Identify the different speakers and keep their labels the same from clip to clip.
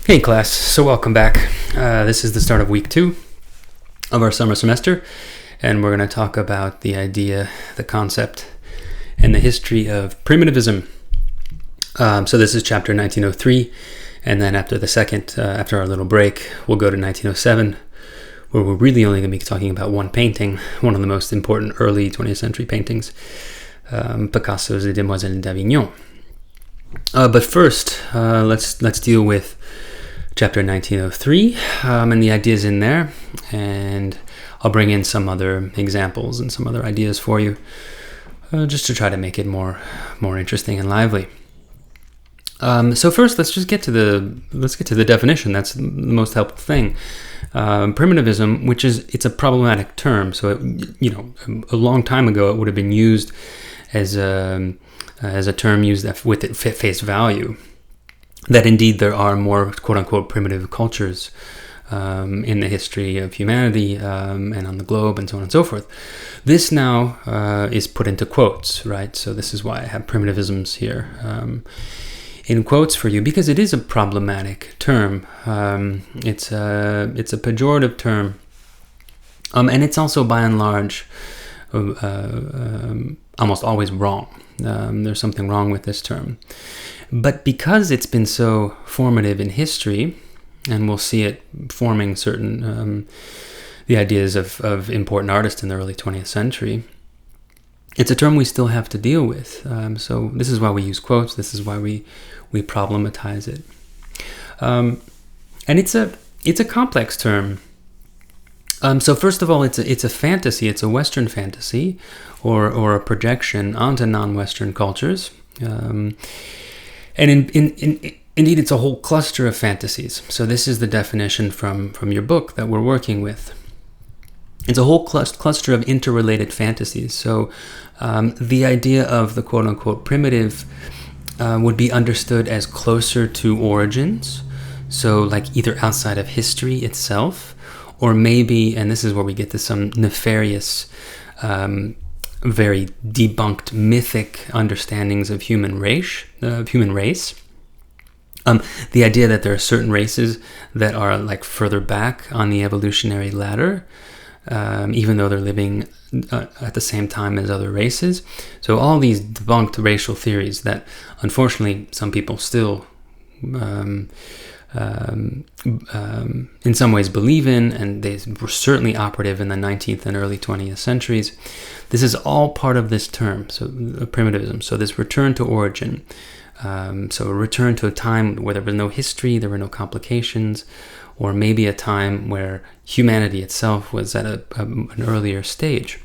Speaker 1: Hey class, so welcome back. This is the start of week 2 of our summer semester, and we're going to talk about the idea, the concept, and the history of primitivism. So this is chapter 1903, and then after the second, after our little break, we'll go to 1907, where we're really only going to be talking about one painting, one of the most important early 20th century paintings, Picasso's Les Demoiselles d'Avignon. But first, let's deal with chapter 1903 and the ideas in there, and I'll bring in some other examples and some other ideas for you, just to try to make it more interesting and lively. So first, let's get to the definition. That's the most helpful thing. Primitivism, it's a problematic term. So a long time ago, it would have been used as a term used with it face value. That indeed there are more quote-unquote primitive cultures in the history of humanity and on the globe and so on and so forth. This now is put into quotes, right? So this is why I have primitivisms here in quotes for you, because it is a problematic term. It's a pejorative term, and it's also by and large almost always wrong. There's something wrong with this term. But because it's been so formative in history, and we'll see it forming certain the ideas of important artists in the early 20th century, it's a term we still have to deal with. So this is why we use quotes. This is why we problematize it. And it's a complex term. So first of all, it's a fantasy. It's a Western fantasy, or a projection onto non-Western cultures. And indeed, it's a whole cluster of fantasies. So this is the definition from your book that we're working with. It's a whole cluster of interrelated fantasies. So the idea of the quote-unquote primitive would be understood as closer to origins. So like either outside of history itself, or maybe, and this is where we get to some nefarious, very debunked mythic understandings of human race. The idea that there are certain races that are like further back on the evolutionary ladder, even though they're living at the same time as other races. So all these debunked racial theories that unfortunately some people still in some ways believe in, and they were certainly operative in the 19th and early 20th centuries. This is all part of this term, so primitivism. So this return to origin, so a return to a time where there was no history, there were no complications, or maybe a time where humanity itself was at an earlier stage.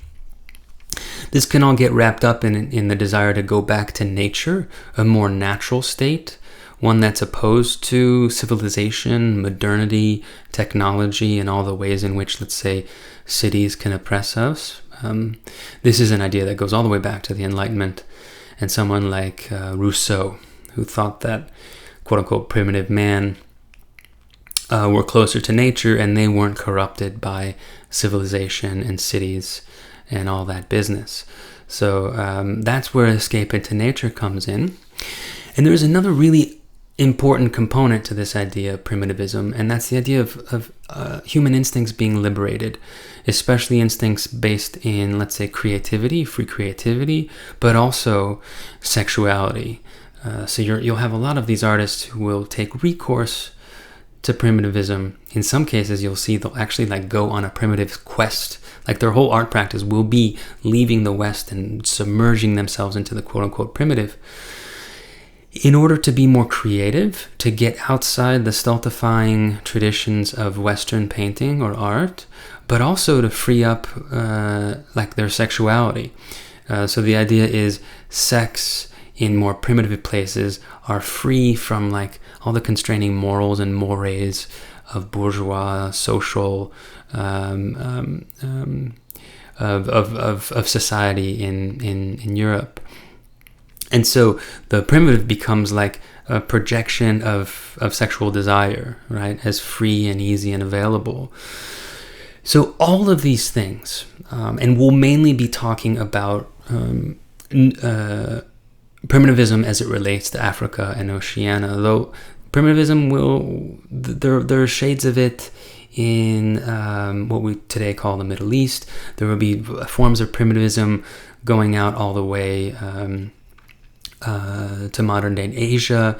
Speaker 1: This can all get wrapped up in the desire to go back to nature, a more natural state, one that's opposed to civilization, modernity, technology, and all the ways in which, let's say, cities can oppress us. This is an idea that goes all the way back to the Enlightenment, and someone like Rousseau, who thought that quote-unquote primitive man were closer to nature, and they weren't corrupted by civilization and cities and all that business. So that's where escape into nature comes in. And there's another really important component to this idea of primitivism, and that's the idea of human instincts being liberated, especially instincts based in, let's say, creativity, free creativity, but also sexuality. So you'll have a lot of these artists who will take recourse to primitivism. In some cases, you'll see they'll actually go on a primitive quest. Like their whole art practice will be leaving the West and submerging themselves into the quote-unquote primitive, in order to be more creative, to get outside the stultifying traditions of Western painting or art, but also to free up their sexuality. So the idea is sex in more primitive places are free from all the constraining morals and mores of bourgeois social of society in Europe. And so the primitive becomes like a projection of sexual desire, right, as free and easy and available. So all of these things, and we'll mainly be talking about primitivism as it relates to Africa and Oceania, though primitivism there are shades of it in what we today call the Middle East. There will be forms of primitivism going out all the way to modern day Asia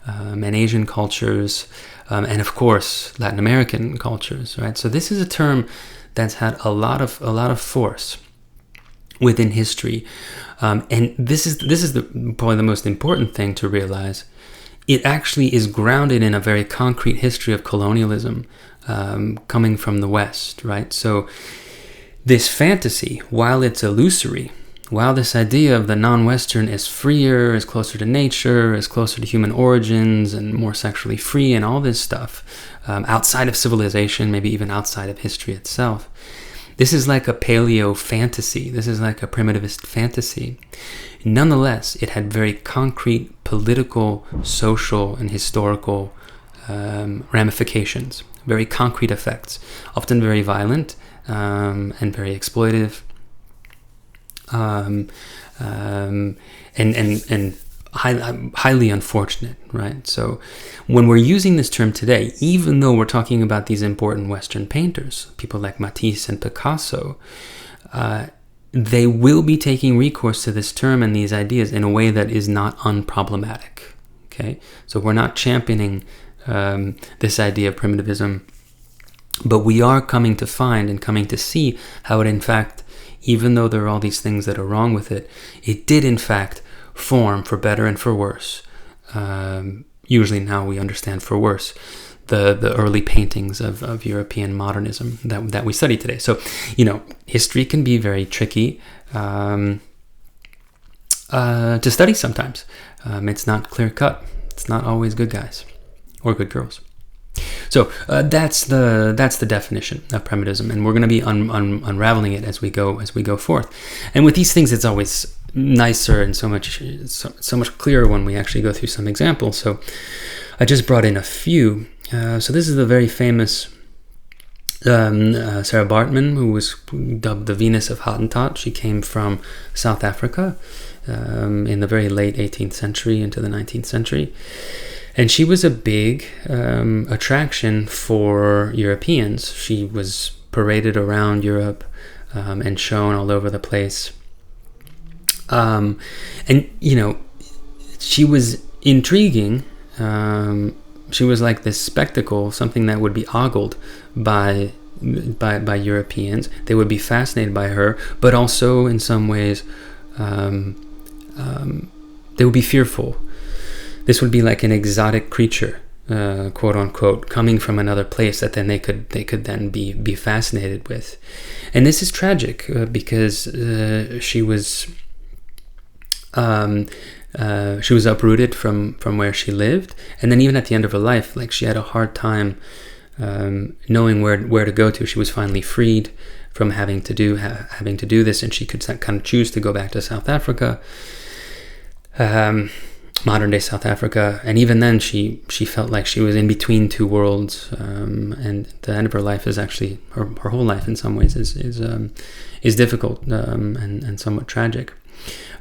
Speaker 1: and Asian cultures, and of course Latin American cultures, right? So this is a term that's had a lot of force within history, and this is probably the most important thing to realize. It actually is grounded in a very concrete history of colonialism coming from the West, right? So this fantasy, while it's illusory, while this idea of the non-Western is freer, is closer to nature, is closer to human origins, and more sexually free, and all this stuff, outside of civilization, maybe even outside of history itself, this is like a paleo fantasy. This is like a primitivist fantasy. Nonetheless, it had very concrete political, social, and historical ramifications, very concrete effects, often very violent and very exploitive, and highly unfortunate, right? So when we're using this term today, even though we're talking about these important Western painters, people like Matisse and Picasso, they will be taking recourse to this term and these ideas in a way that is not unproblematic, okay? So we're not championing this idea of primitivism, but we are coming to find and coming to see how it, in fact, even though there are all these things that are wrong with it, it did, in fact, form, for better and for worse. Usually now we understand for worse the early paintings of European modernism that we study today. So, history can be very tricky to study sometimes. It's not clear cut. It's not always good guys or good girls. So that's the definition of primitivism, and we're going to be unraveling it as we go forth. And with these things, it's always nicer and so much clearer when we actually go through some examples. So I just brought in a few. So this is the very famous Sarah Baartman, who was dubbed the Venus of Hottentot. She came from South Africa in the very late 18th century into the 19th century. And she was a big attraction for Europeans. She was paraded around Europe and shown all over the place. And, she was intriguing. She was like this spectacle, something that would be ogled by Europeans. They would be fascinated by her, but also in some ways they would be fearful. This would be like an exotic creature, quote unquote, coming from another place that then they could then be fascinated with. And this is tragic because she was uprooted from where she lived, and then even at the end of her life, like, she had a hard time knowing where to go to. She was finally freed from having to do this, and she could kind of choose to go back to South Africa, modern day South Africa. And even then, she felt like she was in between two worlds, and the end of her life is actually her whole life in some ways is difficult and somewhat tragic.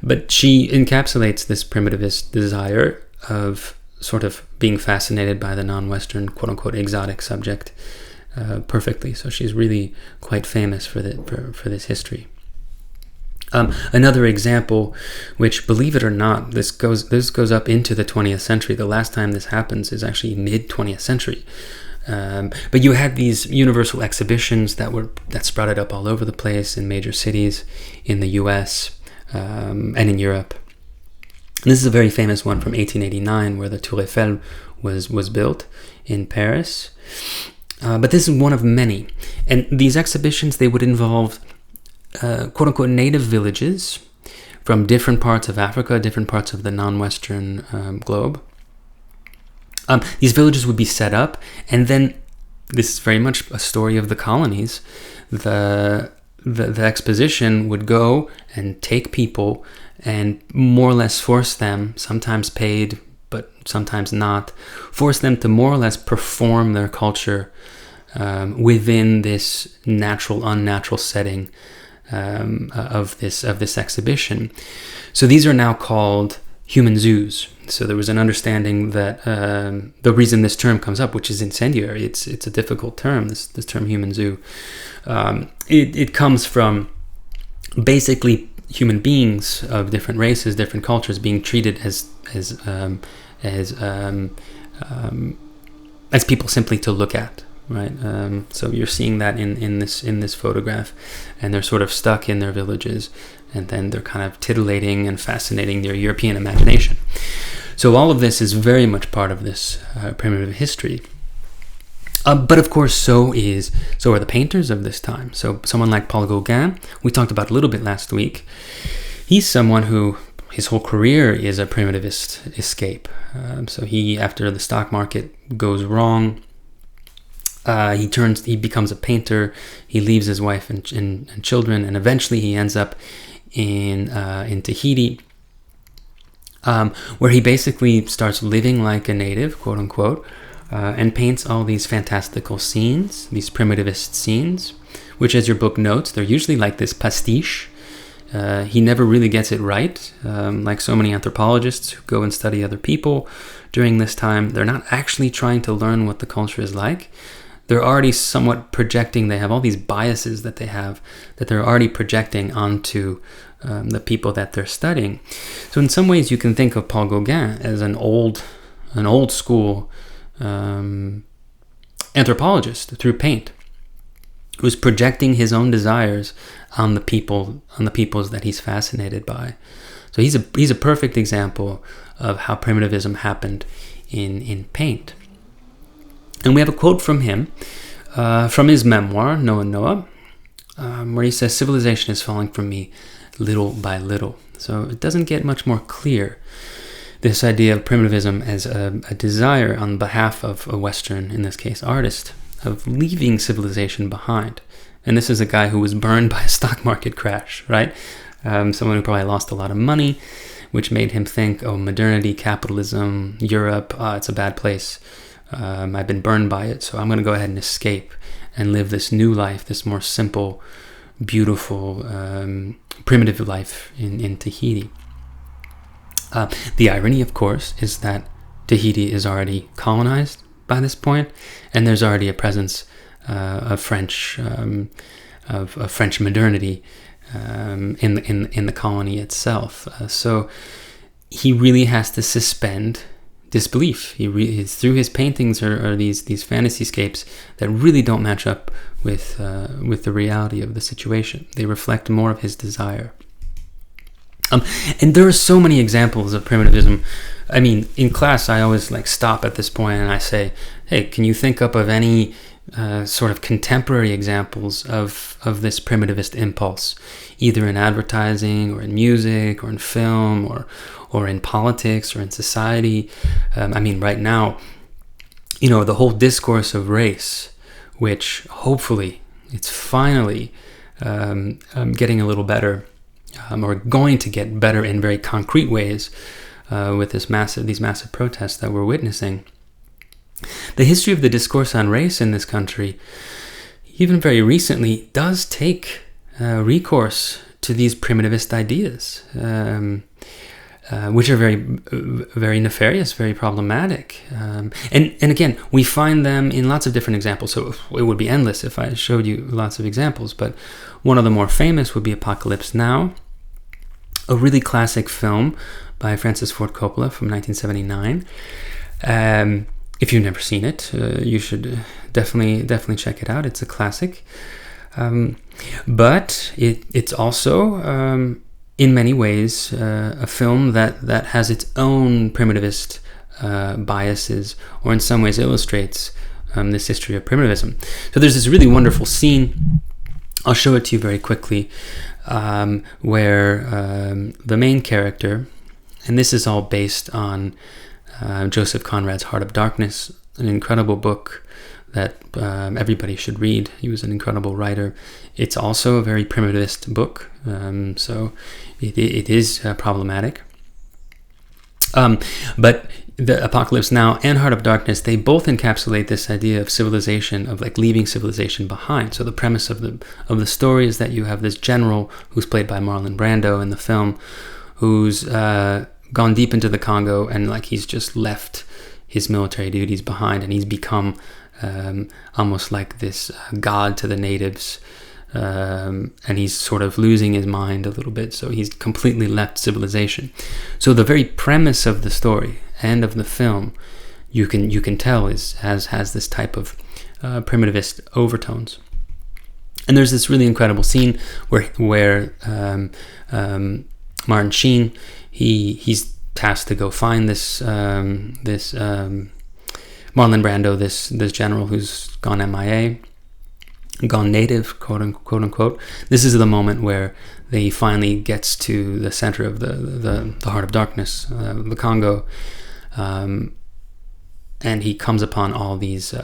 Speaker 1: But she encapsulates this primitivist desire of sort of being fascinated by the non-Western, quote-unquote, exotic subject perfectly. So she's really quite famous for this history. Another example, which, believe it or not, this goes up into the 20th century. The last time this happens is actually mid-20th century. But you had these universal exhibitions that sprouted up all over the place in major cities in the U.S., and in Europe. And this is a very famous one from 1889, where the Tour Eiffel was built in Paris. But this is one of many. And these exhibitions, they would involve quote-unquote native villages from different parts of Africa, different parts of the non-Western globe. These villages would be set up, and then this is very much a story of the colonies. The exposition would go and take people and more or less force them, sometimes paid, but sometimes not, force them to more or less perform their culture within this unnatural setting of this exhibition. So these are now called human zoos. So there was an understanding that the reason this term comes up, which is incendiary, it's a difficult term, this term human zoo. It comes from basically human beings of different races, different cultures being treated as people simply to look at, right? So you're seeing that in this photograph, and they're sort of stuck in their villages, and then they're kind of titillating and fascinating their European imagination. So all of this is very much part of this primitive history. But of course, so are the painters of this time. So someone like Paul Gauguin, we talked about a little bit last week. He's someone who, his whole career is a primitivist escape. So he, after the stock market goes wrong, he becomes a painter. He leaves his wife and children, and eventually he ends up in Tahiti, where he basically starts living like a native, quote unquote, and paints all these fantastical scenes, these primitivist scenes, which, as your book notes, they're usually like this pastiche. He never really gets it right. Like so many anthropologists who go and study other people during this time, they're not actually trying to learn what the culture is like. They're already somewhat projecting. They have all these biases that they have that they're already projecting onto the people that they're studying. So in some ways, you can think of Paul Gauguin as an old school anthropologist through paint, who's projecting his own desires on the peoples that he's fascinated by. So he's a perfect example of how primitivism happened in paint. And we have a quote from him, from his memoir, Noah Noah, where he says, "Civilization is falling from me little by little." So it doesn't get much more clear, this idea of primitivism as a desire on behalf of a Western, in this case, artist, of leaving civilization behind. And this is a guy who was burned by a stock market crash, right? Someone who probably lost a lot of money, which made him think, oh, modernity, capitalism, Europe, it's a bad place. I've been burned by it, so I'm going to go ahead and escape and live this new life, this more simple, beautiful, primitive life in Tahiti. The irony, of course, is that Tahiti is already colonized by this point, and there's already a presence of French modernity in the colony itself. So he really has to suspend disbelief. Through his paintings are these fantasy-scapes that really don't match up with the reality of the situation. They reflect more of his desire. And there are so many examples of primitivism. I mean, in class, I always stop at this point and I say, hey, can you think up of any sort of contemporary examples of this primitivist impulse, either in advertising or in music or in film or in politics or in society? I mean, right now, the whole discourse of race, which hopefully it's finally getting a little better, or going to get better in very concrete ways with these massive protests that we're witnessing. The history of the discourse on race in this country, even very recently, does take recourse to these primitivist ideas, which are very, very nefarious, very problematic. And again, we find them in lots of different examples. So it would be endless if I showed you lots of examples. But one of the more famous would be Apocalypse Now, a really classic film by Francis Ford Coppola from 1979. If you've never seen it, you should definitely check it out. It's a classic. But it's also, in many ways, a film that has its own primitivist biases, or in some ways illustrates this history of primitivism. So there's this really wonderful scene, I'll show it to you very quickly, where the main character, and this is all based on Joseph Conrad's Heart of Darkness, an incredible book that everybody should read. He was an incredible writer. It's also a very primitivist book, so it is problematic. But the Apocalypse Now and Heart of Darkness, they both encapsulate this idea of civilization, of leaving civilization behind. So the premise of the story is that you have this general who's played by Marlon Brando in the film, who's gone deep into the Congo, and like he's just left his military duties behind, and he's become almost like this god to the natives, and he's sort of losing his mind a little bit, so he's completely left civilization. So the very premise of the story and of the film, you can tell has this type of primitivist overtones. And there's this really incredible scene where Martin Sheen, he's tasked to go find this Marlon Brando, this general who's gone MIA, gone native, quote unquote. This is the moment where he finally gets to the center of the heart of darkness, the Congo, and he comes upon all these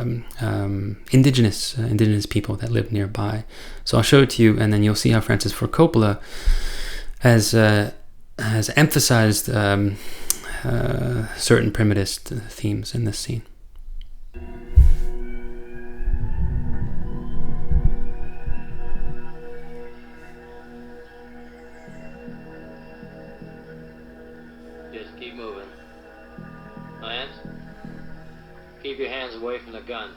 Speaker 1: indigenous people that live nearby. So I'll show it to you, and then you'll see how Francis Ford Coppola has emphasized certain primitivist themes in this scene.
Speaker 2: Just keep moving. Lance, keep your hands away from the guns.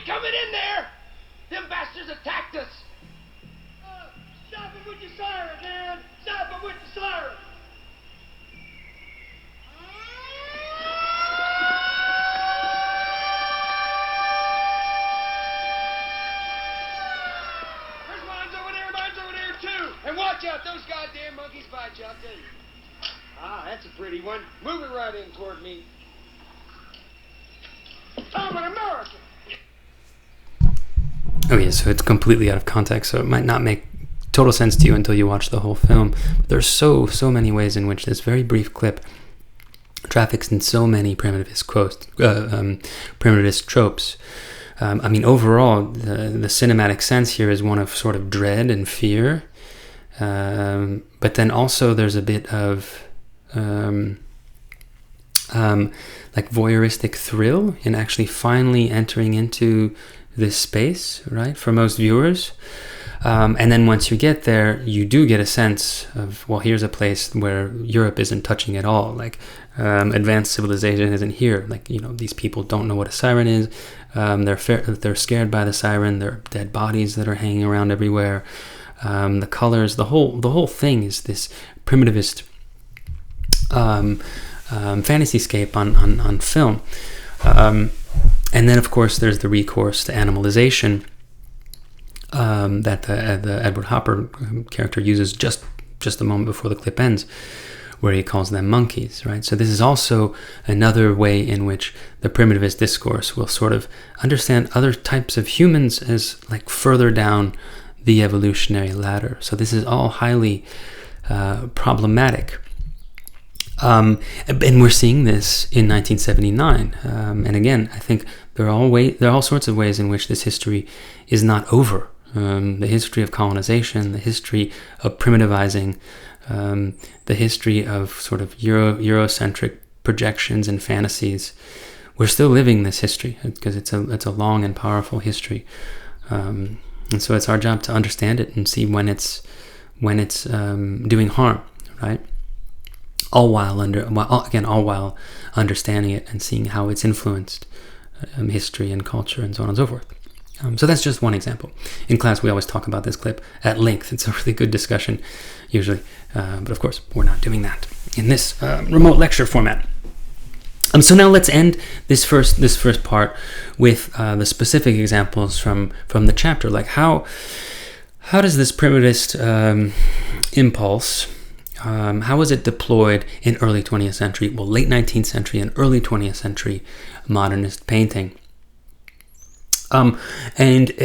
Speaker 3: Coming in there! Them bastards attacked us! Stop them with your siren, man! Stop them with the siren! There's mines over there too! And watch out, those goddamn monkeys bite you, I'll tell you. Ah, that's a pretty one. Move it right in toward me. I'm an American!
Speaker 1: Okay, so it's completely out of context, so it might not make total sense to you until you watch the whole film. But there's so many ways in which this very brief clip traffics in so many primitivist quotes, primitivist tropes. I mean, overall, the cinematic sense here is one of sort of dread and fear, but then also there's a bit of like voyeuristic thrill in actually finally entering into this space, right, for most viewers. And then once you get there, you do get a sense of, well, here's a place where Europe isn't touching at all. Like, advanced civilization isn't here. Like, you know, these people don't know what a siren is. They're scared by the siren. There are dead bodies that are hanging around everywhere. The colors, the whole thing is this primitivist fantasyscape on film. And then, of course, there's the recourse to animalization that the Edward Hopper character uses just a moment before the clip ends, where he calls them monkeys, right? So this is also another way in which the primitivist discourse will sort of understand other types of humans as like further down the evolutionary ladder. So this is all highly problematic. And we're seeing this in 1979. And again, I think there are all sorts of ways in which this history is not over. The history of colonization, the history of primitivizing the history of sort of Eurocentric projections and fantasies. We're still living this history because it's a long and powerful history, and so it's our job to understand it and see when it's doing harm, right? All while understanding it and seeing how it's influenced history and culture and so on and so forth. So that's just one example. In class, we always talk about this clip at length. It's a really good discussion, usually, but of course, we're not doing that in this remote lecture format. So now let's end this first part with the specific examples from the chapter. Like how does this primitivist impulse, how was it deployed in early 20th century, well, late 19th century and early 20th century modernist painting? I think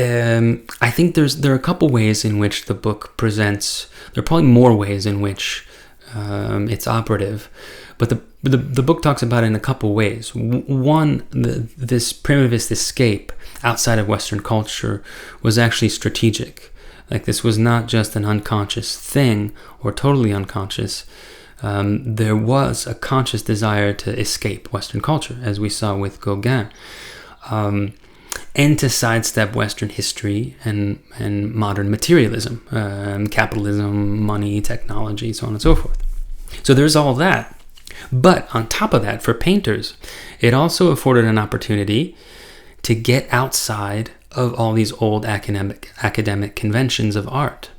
Speaker 1: there are a couple ways in which the book presents. There are probably more ways in which it's operative, but the book talks about it in a couple ways. One, this primitivist escape outside of Western culture was actually strategic. Like, this was not just an unconscious thing or totally unconscious. There was a conscious desire to escape Western culture, as we saw with Gauguin, and to sidestep Western history and modern materialism, capitalism, money, technology, so on and so forth. So there's all that. But on top of that, for painters, it also afforded an opportunity to get outside of all these old academic conventions of art.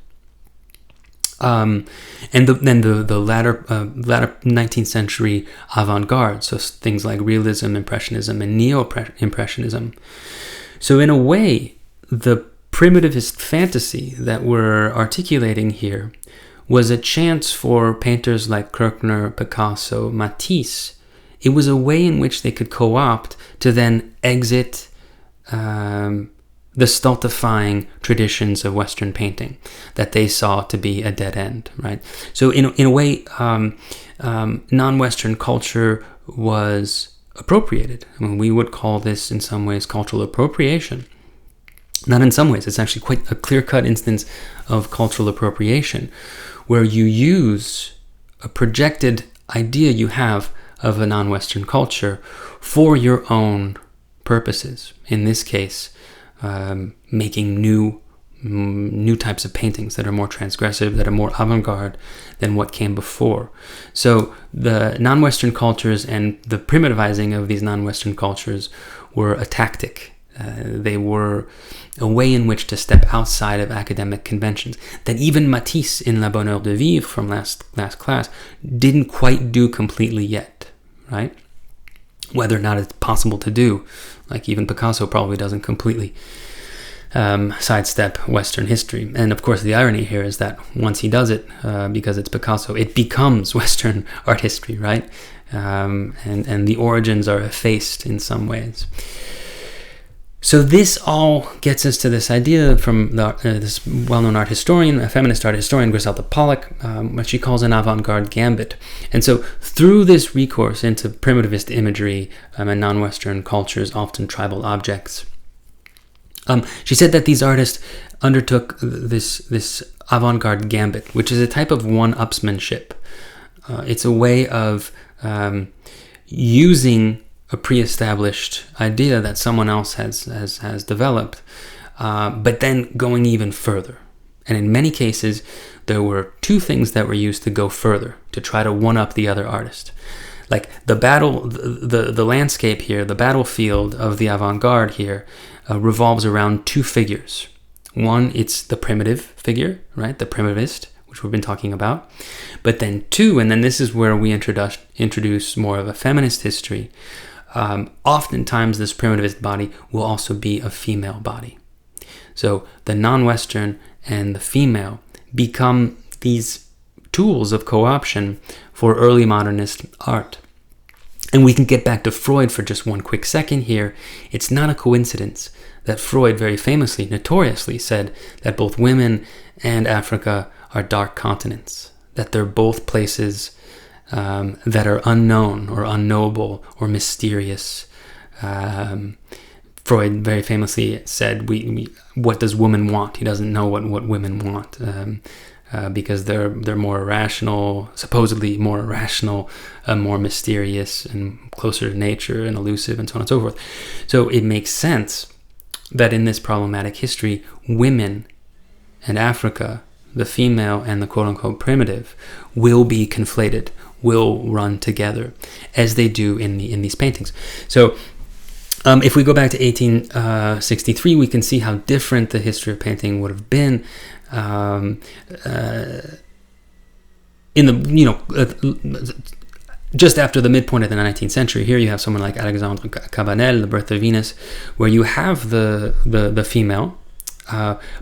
Speaker 1: And then the latter 19th century avant-garde, so things like realism, impressionism, and neo-impressionism. So in a way, the primitivist fantasy that we're articulating here was a chance for painters like Kirchner, Picasso, Matisse. It was a way in which they could co-opt to then exit the stultifying traditions of Western painting that they saw to be a dead end, right? So in a way, non-Western culture was appropriated. I mean, we would call this in some ways cultural appropriation. Not in some ways, it's actually quite a clear-cut instance of cultural appropriation, where you use a projected idea you have of a non-Western culture for your own purposes. In this case, making new types of paintings that are more transgressive, that are more avant-garde than what came before. So the non-Western cultures and the primitivizing of these non-Western cultures were a tactic. They were a way in which to step outside of academic conventions that even Matisse in La Bonne Heure de Vivre from last class didn't quite do completely yet, right? Whether or not it's possible to do, like even Picasso probably doesn't completely sidestep Western history. And of course the irony here is that once he does it, because it's Picasso, it becomes Western art history, right? And the origins are effaced in some ways. So this all gets us to this idea from this well-known art historian, a feminist art historian, Griselda Pollock, what she calls an avant-garde gambit. And so through this recourse into primitivist imagery and non-Western cultures, often tribal objects, she said that these artists undertook this avant-garde gambit, which is a type of one-upsmanship. It's a way of using a pre-established idea that someone else has developed, but then going even further. And in many cases, there were two things that were used to go further, to try to one-up the other artist. Like the battle, the landscape here, the battlefield of the avant-garde here revolves around two figures. One, it's the primitive figure, right? The primitivist, which we've been talking about. But then two, and then this is where we introduce more of a feminist history. Oftentimes this primitivist body will also be a female body. So the non-Western and the female become these tools of co-option for early modernist art. And we can get back to Freud for just one quick second here. It's not a coincidence that Freud very famously, notoriously said that both women and Africa are dark continents, that they're both places that are unknown or unknowable or mysterious. Freud very famously said, "What does woman want?" He doesn't know what women want. because they're more irrational, supposedly more irrational, more mysterious, and closer to nature and elusive, and so on and so forth. So it makes sense that in this problematic history, women and Africa, the female and the quote-unquote primitive, will be conflated, will run together, as they do in these paintings. So if we go back to 1863, we can see how different the history of painting would have been. In the just after the midpoint of the 19th century, here you have someone like Alexandre Cabanel, The Birth of Venus, where you have the female,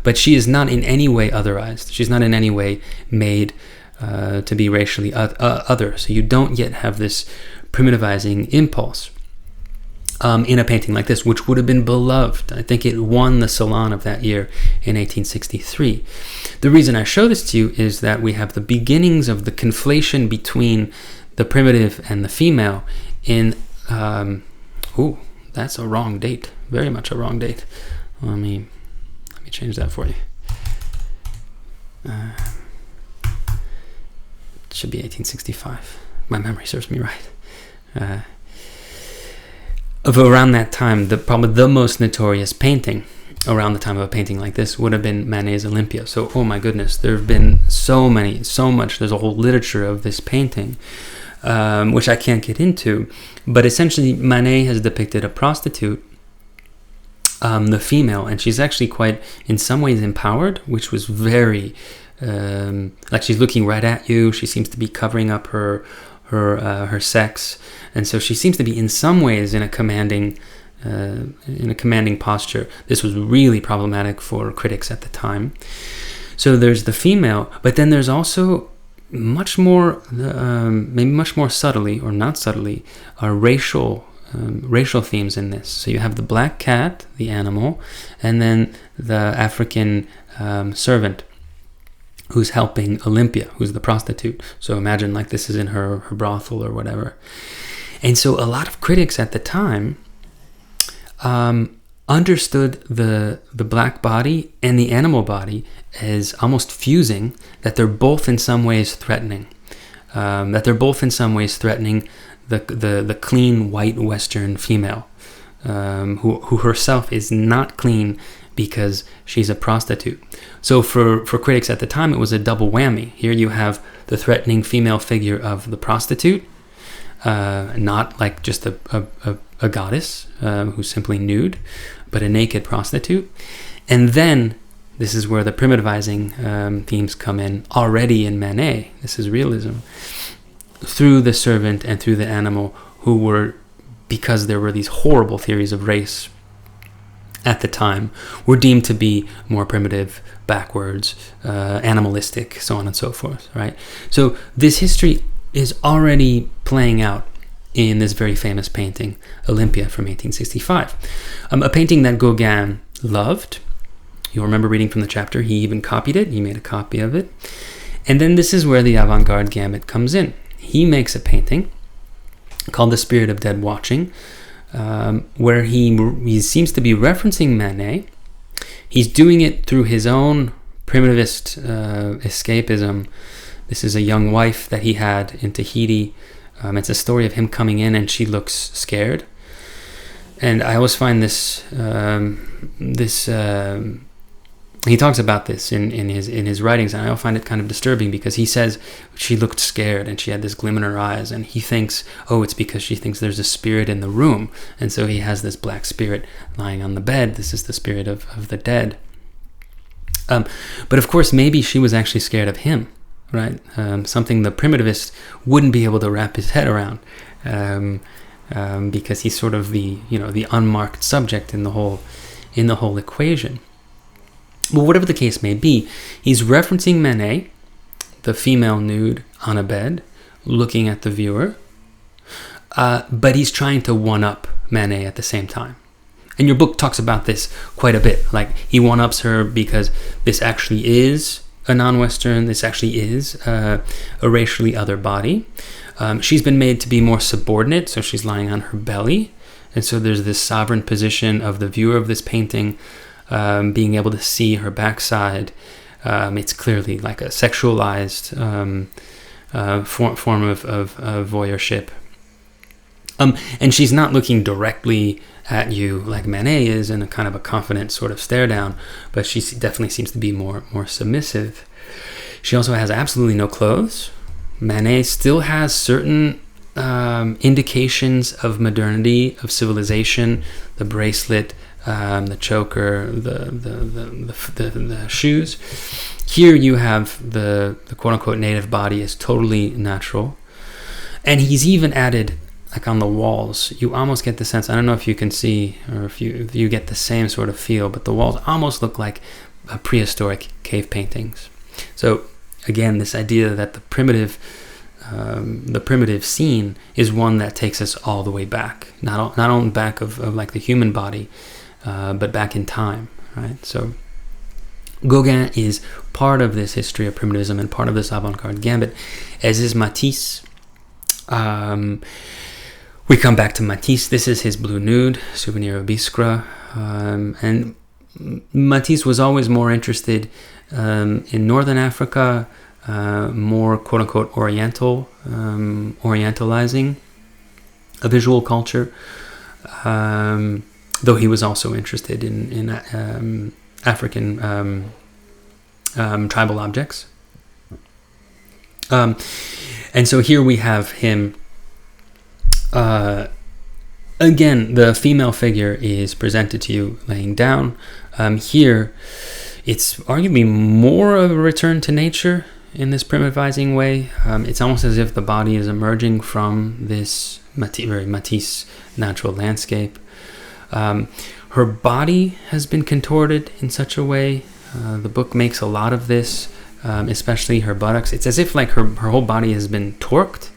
Speaker 1: but she is not in any way otherized. She's not in any way made to be racially other. So you don't yet have this primitivizing impulse in a painting like this, which would have been beloved. I think it won the Salon of that year in 1863. The reason I show this to you is that we have the beginnings of the conflation between the primitive and the female in, that's a wrong date, very much a wrong date. Let me change that for you. It should be 1865. My memory serves me right. Of around that time, probably the most notorious painting around the time of a painting like this would have been Manet's Olympia. So, oh my goodness, there have been so much. There's a whole literature of this painting, which I can't get into. But essentially, Manet has depicted a prostitute, the female, and she's actually quite, in some ways, empowered, which was very, like she's looking right at you. She seems to be covering up her sex, and so she seems to be in some ways in a commanding posture. This was really problematic for critics at the time. So there's the female, but then there's also much more, maybe much more subtly or not subtly, racial themes in this. So you have the black cat, the animal, and then the African servant who's helping Olympia, who's the prostitute. So imagine like this is in her brothel or whatever. And so a lot of critics at the time understood the black body and the animal body as almost fusing, that they're both in some ways threatening. The clean white Western female, who herself is not clean because she's a prostitute. So for critics at the time, it was a double whammy. Here you have the threatening female figure of the prostitute, not like just a goddess who's simply nude, but a naked prostitute. And then this is where the primitivizing themes come in already in Manet. This is realism. Through the servant and through the animal, who were, because there were these horrible theories of race at the time, were deemed to be more primitive, backwards, animalistic, so on and so forth, right? So this history is already playing out in this very famous painting, Olympia from 1865. A painting that Gauguin loved. You'll remember reading from the chapter, he even copied it, he made a copy of it. And then this is where the Avantgarde Gambit comes in. He makes a painting called The Spirit of Dead Watching, where he seems to be referencing Manet. He's doing it through his own primitivist escapism. This is a young wife that he had in Tahiti. It's a story of him coming in and she looks scared. And I always find he talks about this in his writings, and I find it kind of disturbing because he says she looked scared and she had this gleam in her eyes, and he thinks, oh, it's because she thinks there's a spirit in the room, and so he has this black spirit lying on the bed. This is the spirit of the dead. But of course, maybe she was actually scared of him, right? Something the primitivist wouldn't be able to wrap his head around, because he's sort of the unmarked subject in the whole equation. Well, whatever the case may be, he's referencing Manet, the female nude on a bed, looking at the viewer, but he's trying to one-up Manet at the same time. And your book talks about this quite a bit. Like, he one-ups her because this actually is a non-Western, this actually is a racially other body. She's been made to be more subordinate, so she's lying on her belly. And so there's this sovereign position of the viewer of this painting, being able to see her backside, It's clearly like a sexualized form of voyeurship. And she's not looking directly at you like Manet is in a kind of a confident sort of stare down, but she definitely seems to be more submissive. She also has absolutely no clothes. Manet still has certain indications of modernity, of civilization, the bracelet, the choker, the shoes. Here you have the quote-unquote native body is totally natural. And he's even added, like on the walls, you almost get the sense, I don't know if you can see or if you get the same sort of feel, but the walls almost look like prehistoric cave paintings. So again, this idea that the primitive scene is one that takes us all the way back, not only back of like the human body, but back in time, right? So Gauguin is part of this history of primitivism and part of this avant-garde gambit, as is Matisse. We come back to Matisse. This is his Blue Nude, Souvenir of Biskra. And Matisse was always more interested in Northern Africa, more quote-unquote orientalizing a visual culture, though he was also interested in African tribal objects. And so here we have him. Again, the female figure is presented to you laying down. Here, it's arguably more of a return to nature in this primitivizing way. It's almost as if the body is emerging from this very Matisse natural landscape. Her body has been contorted in such a way. The book makes a lot of this, especially her buttocks. It's as if like her whole body has been torqued.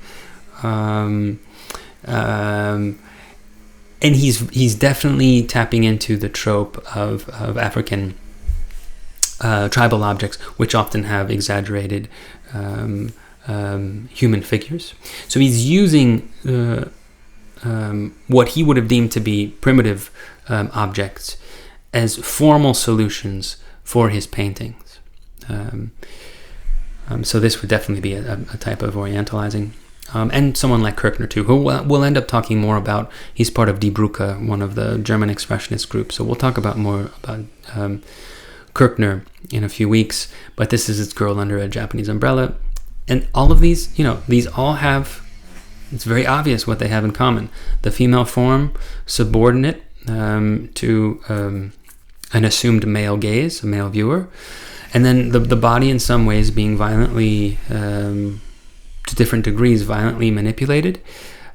Speaker 1: And he's definitely tapping into the trope of African tribal objects, which often have exaggerated human figures. So he's using what he would have deemed to be primitive objects as formal solutions for his paintings. So this would definitely be a type of orientalizing. And someone like Kirchner too, who we'll end up talking more about. He's part of Die Brücke, one of the German expressionist groups. So we'll talk about more about Kirchner in a few weeks. But this is his girl under a Japanese umbrella. And all of these, these all have, it's very obvious what they have in common. The female form, subordinate to an assumed male gaze, a male viewer. And then the body in some ways being violently... to different degrees, violently manipulated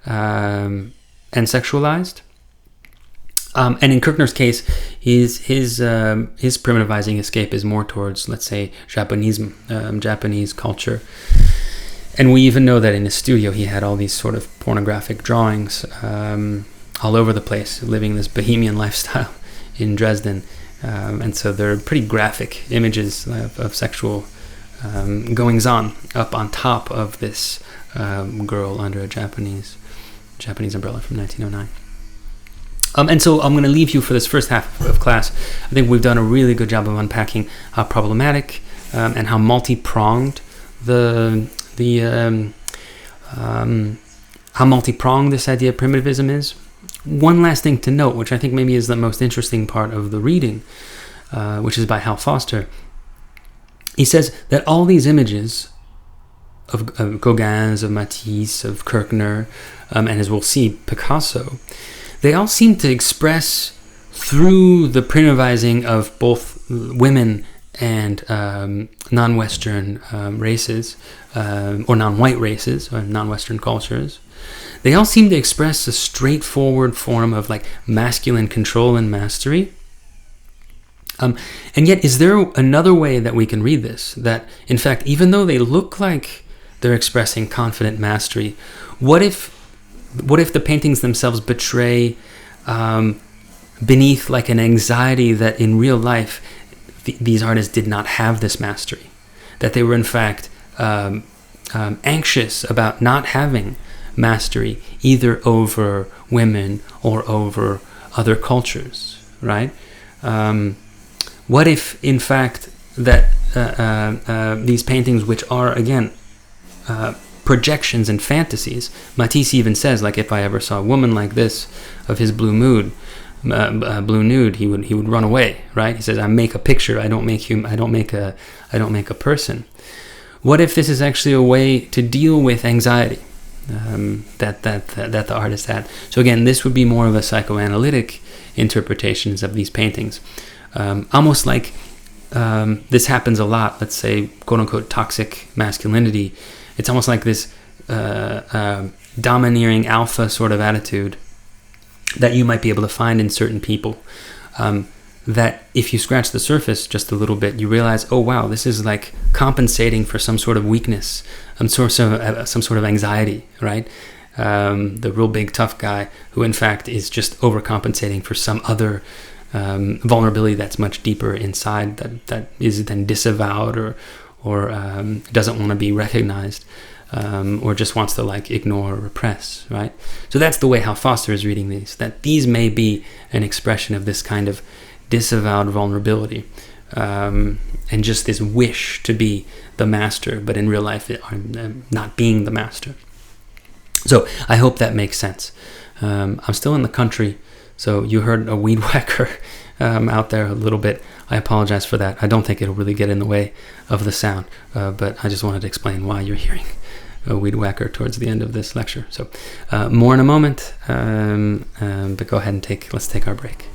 Speaker 1: and sexualized. And in Kirchner's case, his primitivizing escape is more towards, let's say, Japanese culture. And we even know that in his studio, he had all these sort of pornographic drawings all over the place, living this bohemian lifestyle in Dresden. And so they're pretty graphic images of sexual goings-on up on top of this girl under a Japanese umbrella from 1909. And so I'm going to leave you for this first half of class. I think we've done a really good job of unpacking how problematic and how multi-pronged how multi-pronged this idea of primitivism is. One last thing to note, which I think maybe is the most interesting part of the reading, which is by Hal Foster. He says that all these images of Gauguin's, of Matisse, of Kirchner, and as we'll see, Picasso, they all seem to express through the primitivizing of both women and non-Western races, or non-white races, or non-Western cultures. They all seem to express a straightforward form of like masculine control and mastery. And yet, is there another way that we can read this? That, in fact, even though they look like they're expressing confident mastery, what if the paintings themselves betray beneath like an anxiety that in real life these artists did not have this mastery? That they were in fact anxious about not having mastery either over women or over other cultures, right? What if, in fact, that these paintings, which are again projections and fantasies. Matisse even says, like, if I ever saw a woman like this of his blue nude, he would run away. Right? He says, I make a picture. I don't make a person. What if this is actually a way to deal with anxiety that the artist had? So again, this would be more of a psychoanalytic interpretations of these paintings, almost like this happens a lot. Let's say, quote unquote, toxic masculinity. It's almost like this domineering alpha sort of attitude that you might be able to find in certain people. That if you scratch the surface just a little bit, you realize, oh wow, this is like compensating for some sort of weakness, some sort of anxiety, right? The real big tough guy who in fact is just overcompensating for some other vulnerability that's much deeper inside, that is then disavowed or doesn't want to be recognized, or just wants to like ignore or repress, right? So that's the way how Foster is reading these, that these may be an expression of this kind of disavowed vulnerability, and just this wish to be the master, but in real life not being the master. So I hope that makes sense. I'm still in the country, so you heard a weed whacker out there a little bit. I apologize for that. I don't think it'll really get in the way of the sound, but I just wanted to explain why you're hearing a weed whacker towards the end of this lecture. So more in a moment, but go ahead and let's take our break.